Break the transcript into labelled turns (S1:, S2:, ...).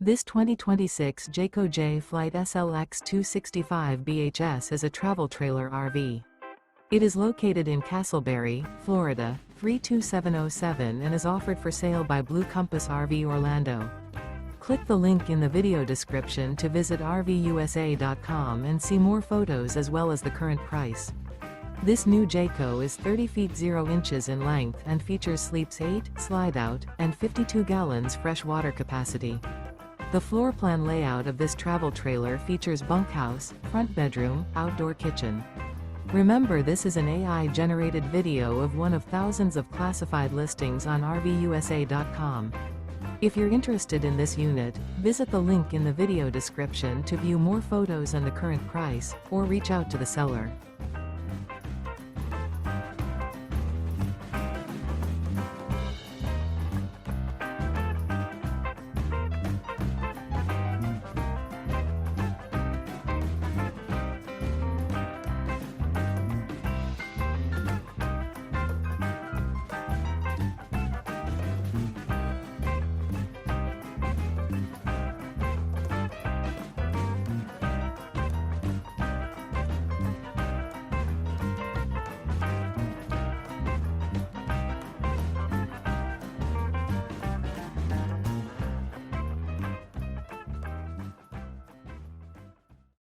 S1: This 2026 Jayco Jay Flight SLX 265 BHS is a travel trailer RV. It is located in Casselberry, Florida, 32707 and is offered for sale by Blue Compass RV Orlando. Click the link in the video description to visit RVUSA.com and see more photos as well as the current price. This new Jayco is 30 feet 0 inches in length and features sleeps 8, slide-out, and 52 gallons fresh water capacity. The floor plan layout of this travel trailer features bunkhouse, front bedroom, outdoor kitchen. Remember, this is an AI-generated video of one of thousands of classified listings on RVUSA.com. If you're interested in this unit, visit the link in the video description to view more photos and the current price, or reach out to the seller.